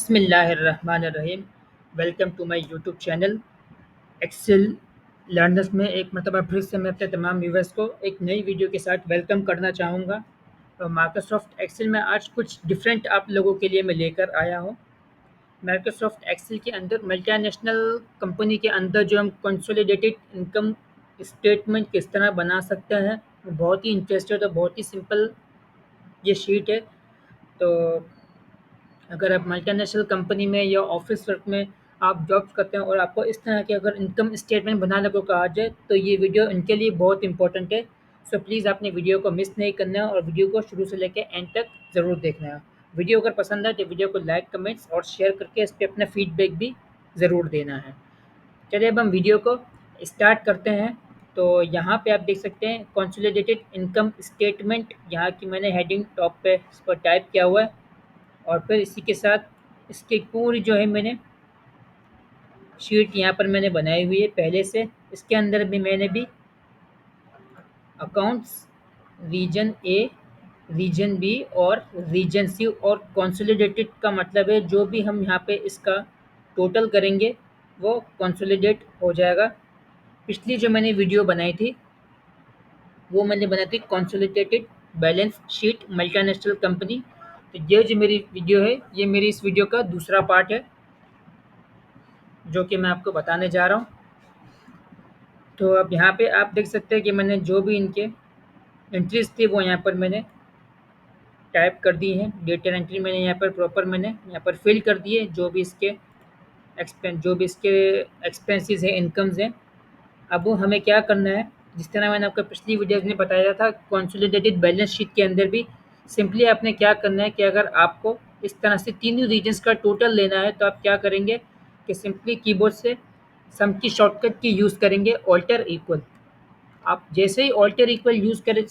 बिस्मिल्लाहिर्रहमानिर्रहीम। Welcome to my YouTube channel Excel Learners में एक मरतबा फिर से मैं अपने तमाम व्यूवर्स को एक नई वीडियो के साथ वेलकम करना चाहूँगा। तो माइक्रोसॉफ्ट एक्सेल में आज कुछ डिफरेंट आप लोगों के लिए मैं लेकर आया हूँ। माइक्रोसॉफ्ट एक्सेल के अंदर मल्टीनेशनल कंपनी के अंदर जो हम कंसोलिडेटेड इनकम स्टेटमेंट किस तरह बना सकते हैं, बहुत ही इंटरेस्टेड और बहुत ही सिंपल ये शीट है। तो अगर आप मल्टीनेशनल कंपनी में या ऑफिस वर्क में आप जॉब करते हैं और आपको इस तरह के अगर इनकम स्टेटमेंट बनाने को कहा जाए तो ये वीडियो इनके लिए बहुत इंपॉर्टेंट है। सो प्लीज़ आपने वीडियो को मिस नहीं करना है और वीडियो को शुरू से लेकर एंड तक ज़रूर देखना है। वीडियो अगर पसंद आए तो वीडियो को लाइक, कमेंट्स और शेयर करके इस पर अपना फीडबैक भी ज़रूर देना है। चलिए अब हम वीडियो को स्टार्ट करते हैं। तो यहाँ पे आप देख सकते हैं कंसोलिडेटेड इनकम स्टेटमेंट, यहाँ की मैंने हेडिंग टॉप पे इस पर टाइप किया हुआ है और फिर इसी के साथ इसकी पूरी जो है मैंने शीट यहाँ पर मैंने बनाई हुई है पहले से। इसके अंदर भी मैंने भी अकाउंट्स, रीजन ए, रीजन बी और रीजन सी और कंसोलिडेटेड का मतलब है जो भी हम यहाँ पे इसका टोटल करेंगे वो कंसोलिडेट हो जाएगा। पिछली जो मैंने वीडियो बनाई थी वो मैंने बनाई थी consolidated balance sheet multinational company. तो ये जो मेरी वीडियो है ये मेरी इस वीडियो का दूसरा पार्ट है जो कि मैं आपको बताने जा रहा हूँ। तो अब यहाँ पे आप देख सकते हैं कि मैंने जो भी इनके एंट्रीज थी वो यहाँ पर मैंने टाइप कर दी है। डेटा एंट्री मैंने यहाँ पर प्रॉपर मैंने यहाँ पर फिल कर दिए जो भी इसके एक्सपेंसेस हैं, इनकम्स हैं। अब वो हमें क्या करना है, जिस तरह मैंने आपको पिछली वीडियोस में बताया था कंसोलिडेटेड बैलेंस शीट के अंदर भी सिंपली आपने क्या करना है कि अगर आपको इस तरह से तीनों रीजन्स का टोटल लेना है तो आप क्या करेंगे कि सिंपली कीबोर्ड से सम की शॉर्टकट की यूज़ करेंगे ऑल्टर इक्वल। आप जैसे ही ऑल्टर इक्वल यूज़ करें,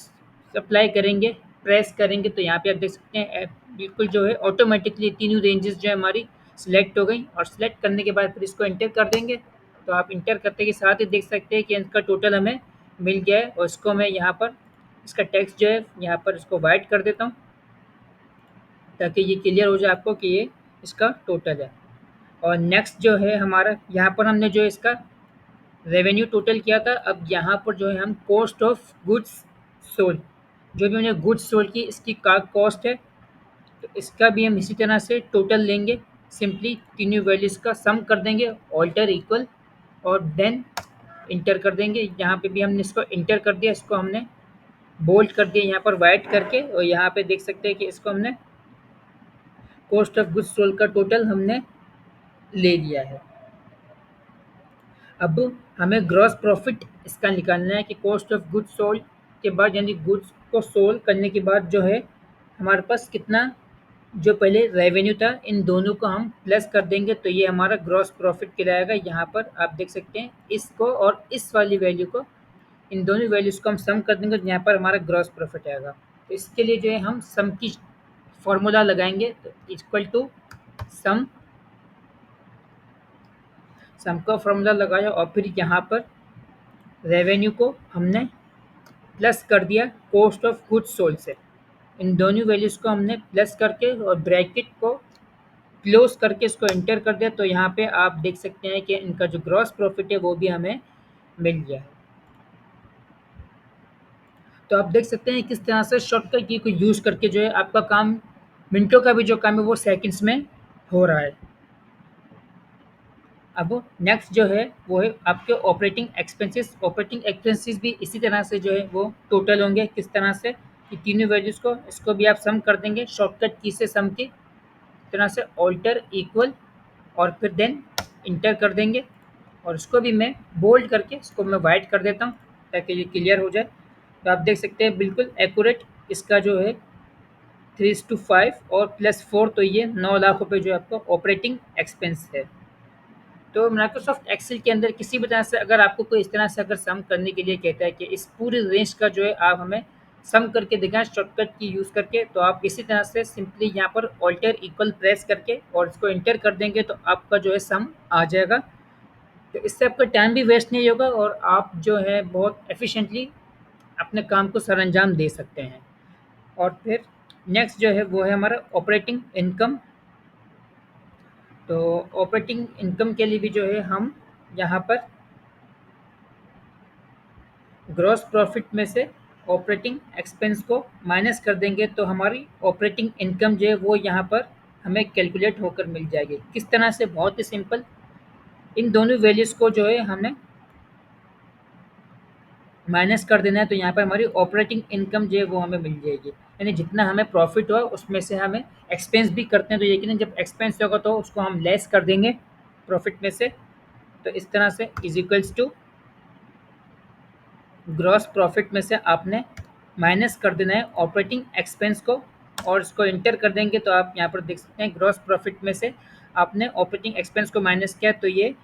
अप्लाई करेंगे, प्रेस करेंगे तो यहाँ पे आप देख सकते हैं बिल्कुल जो है ऑटोमेटिकली तीनों रेंजेस जो है हमारी सिलेक्ट हो गई और सिलेक्ट करने के बाद फिर इसको इंटर कर देंगे। तो आप इंटर करते के साथ ही देख सकते हैं कि इसका टोटल हमें मिल गया है और इसको मैं यहाँ पर इसका टेक्स्ट जो है यहाँ पर इसको वाइट कर देता हूँ ताकि ये क्लियर हो जाए आपको कि ये इसका टोटल है। और नेक्स्ट जो है हमारा यहाँ पर हमने जो इसका रेवेन्यू टोटल किया था, अब यहाँ पर जो है हम कॉस्ट ऑफ गुड्स सोल्ड, जो भी हमने गुड्स सोल्ड की इसकी का कॉस्ट है, तो इसका भी हम इसी तरह से टोटल लेंगे। सिंपली तीनों वैल्यूज़ का सम कर देंगे ऑल्टर इक्वल और देन इंटर कर देंगे। यहाँ पे भी हमने इसको इंटर कर दिया, इसको हमने बोल्ड कर दिया यहाँ पर वाइट करके और यहाँ पे देख सकते हैं कि इसको हमने कॉस्ट ऑफ गुड्स सोल्ड का टोटल हमने ले लिया है। अब हमें ग्रॉस प्रॉफिट इसका निकालना है कि कॉस्ट ऑफ गुड्स सोल्ड के बाद यानी गुड्स को सोल्ड करने के बाद जो है हमारे पास कितना जो पहले रेवेन्यू था इन दोनों को हम प्लस कर देंगे तो ये हमारा ग्रॉस प्रॉफिट कहलाएगा। यहाँ पर आप देख सकते हैं इसको और इस वाली वैल्यू को, इन दोनों वैल्यूज़ को हम सम कर देंगे तो यहाँ पर हमारा ग्रॉस प्रॉफिट आएगा। तो इसके लिए जो है हम सम की फॉर्मूला लगाएंगे तो इक्वल टू सम, सम का फॉर्मूला लगाया और फिर यहाँ पर रेवेन्यू को हमने प्लस कर दिया कॉस्ट ऑफ गुड्स सोल्ड से। इन दोनों वैल्यूज़ को हमने प्लस करके और ब्रैकेट को क्लोज करके इसको एंटर कर दिया तो यहाँ पे आप देख सकते हैं कि इनका जो ग्रॉस प्रॉफिट है वो भी हमें मिल गया है। तो आप देख सकते हैं किस तरह से शॉर्टकट की को यूज़ करके जो है आपका काम, मिनटों का भी जो काम है वो सेकंड्स में हो रहा है। अब नेक्स्ट जो है वो है आपके ऑपरेटिंग एक्सपेंसेस। ऑपरेटिंग एक्सपेंसेस भी इसी तरह से जो है वो टोटल होंगे। किस तरह से कि तीनों वैल्यूज़ को इसको भी आप सम कर देंगे शॉर्टकट की से, सम की तरह से ऑल्टर इक्वल और फिर देन इंटर कर देंगे और इसको भी मैं बोल्ड करके इसको मैं वाइट कर देता हूँ ताकि ये क्लियर हो जाए। तो आप देख सकते हैं बिल्कुल एक्यूरेट इसका जो है 3:5 और +4 तो ये 9 लाख रुपए जो है आपका ऑपरेटिंग एक्सपेंस है। तो माइक्रोसॉफ्ट एक्सेल के अंदर किसी भी तरह से अगर आपको कोई इस तरह से अगर सम करने के लिए कहता है कि इस पूरी रेंज का जो है आप हमें सम करके दिखाएं शॉर्टकट की यूज़ करके, तो आप इसी तरह से सिंपली यहाँ पर ऑल्टर इक्वल प्रेस करके और इसको इंटर कर देंगे तो आपका जो है सम आ जाएगा। तो इससे आपका टाइम भी वेस्ट नहीं होगा और आप जो है बहुत एफिशिएंटली अपने काम को सरअंजाम दे सकते हैं। और फिर नेक्स्ट जो है वो है हमारा ऑपरेटिंग इनकम। तो ऑपरेटिंग इनकम के लिए भी जो है हम यहाँ पर ग्रॉस प्रॉफिट में से ऑपरेटिंग एक्सपेंस को माइनस कर देंगे तो हमारी ऑपरेटिंग इनकम जो है वो यहाँ पर हमें कैलकुलेट होकर मिल जाएगी। किस तरह से? बहुत ही सिंपल। इन दोनों वैल्यूज़ को जो है हमें माइनस कर देना है तो यहाँ पर हमारी ऑपरेटिंग इनकम जो है वो हमें मिल जाएगी। यानी जितना हमें प्रॉफिट हुआ उसमें से हमें एक्सपेंस भी करते हैं तो यकीनन जब एक्सपेंस होगा तो उसको हम लेस कर देंगे प्रॉफिट में से। तो इस तरह से is equals to gross profit में से आपने माइनस कर देना है ऑपरेटिंग एक्सपेंस को और इसको इंटर कर देंगे तो आप यहाँ पर देख सकते हैं ग्रॉस प्रॉफिट में से आपने ऑपरेटिंग एक्सपेंस को माइनस किया तो ये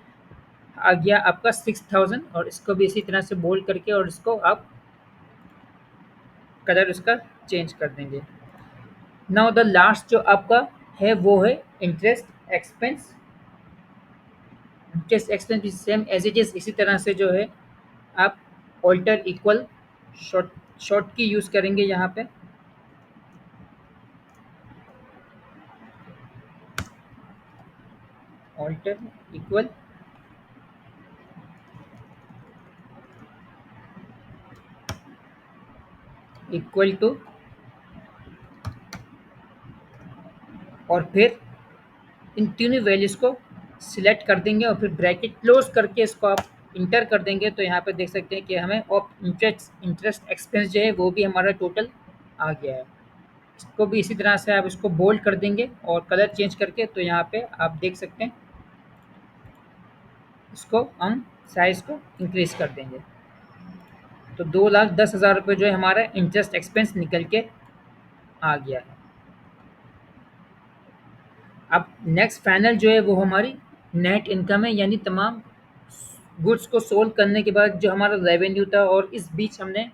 आ गया आपका 6000 और इसको भी इसी तरह से बोल्ड करके और इसको आप कलर उसका चेंज कर देंगे। नाउ द लास्ट जो आपका है वो है इंटरेस्ट एक्सपेंस। इंटरेस्ट एक्सपेंस भी सेम एज इट इज़ इसी तरह से जो है आप ऑल्टर इक्वल शॉर्ट की यूज़ करेंगे यहाँ पे। ऑल्टर इक्वल इक्वल टू और फिर इन तीनों वैल्यूज़ को सिलेक्ट कर देंगे और फिर ब्रैकेट क्लोज करके इसको आप इंटर कर देंगे तो यहाँ पे देख सकते हैं कि हमें ऑफ इंटरेस्ट एक्सपेंस जो है वो भी हमारा टोटल आ गया है। इसको भी इसी तरह से आप इसको बोल्ड कर देंगे और कलर चेंज करके तो यहाँ पे आप देख सकते हैं इसको हम साइज़ को इंक्रीज़ कर देंगे। तो 2,10,000 रुपये जो है हमारा इंटरेस्ट एक्सपेंस निकल के आ गया है। अब नेक्स्ट फाइनल जो है वो हमारी नेट इनकम है, यानी तमाम गुड्स को सोल्व करने के बाद जो हमारा रेवेन्यू था और इस बीच हमने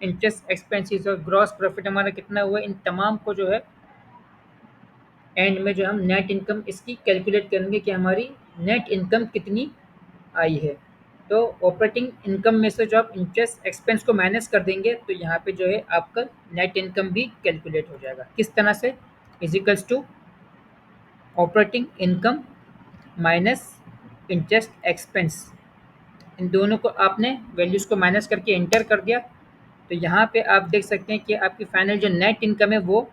इंटरेस्ट एक्सपेंसेस और ग्रॉस प्रॉफिट हमारा कितना हुआ, इन तमाम को जो है एंड में जो हम नेट इनकम इसकी कैलकुलेट करेंगे कि हमारी नेट इनकम कितनी आई है। तो ऑपरेटिंग इनकम में से जो आप इंटरेस्ट एक्सपेंस को माइनस कर देंगे तो यहाँ पे जो है आपका नेट इनकम भी कैलकुलेट हो जाएगा। किस तरह से? Is equals to operating income minus interest expense. इन दोनों को आपने वैल्यूज़ को माइनस करके एंटर कर दिया तो यहाँ पे आप देख सकते हैं कि आपकी फाइनल जो नेट इनकम है वो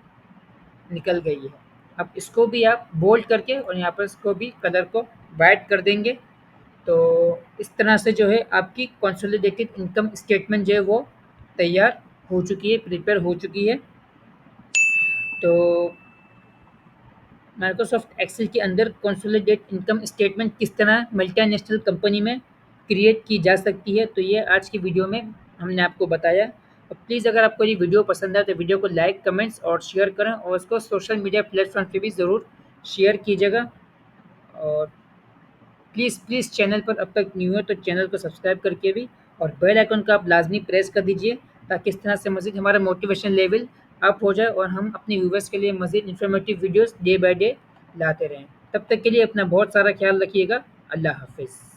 निकल गई है। अब इसको भी आप बोल्ड करके और यहाँ पर इसको भी कलर को वाइट कर देंगे तो इस तरह से जो है आपकी कंसोलिडेटेड इनकम स्टेटमेंट जो है वो तैयार हो चुकी है, प्रिपेयर हो चुकी है। तो माइक्रोसॉफ्ट एक्सेल के अंदर कंसोलिडेट इनकम स्टेटमेंट किस तरह मल्टीनेशनल कंपनी में क्रिएट की जा सकती है तो ये आज की वीडियो में हमने आपको बताया। तो प्लीज़ अगर आपको ये वीडियो पसंद आए तो वीडियो को लाइक, कमेंट्स और शेयर करें और उसको सोशल मीडिया प्लेटफॉर्म पे भी ज़रूर शेयर कीजिएगा। और प्लीज़ प्लीज़ चैनल पर अब तक न्यू है तो चैनल को सब्सक्राइब करके भी और बेल आइकन का आप लाजमी प्रेस कर दीजिए ताकि इस तरह से मज़ीद हमारा मोटिवेशन लेवल अप हो जाए और हम अपने व्यूवर्स के लिए मज़ीद informative videos day by day लाते रहें। तब तक के लिए अपना बहुत सारा ख्याल रखिएगा। अल्लाह हाफ़िज़।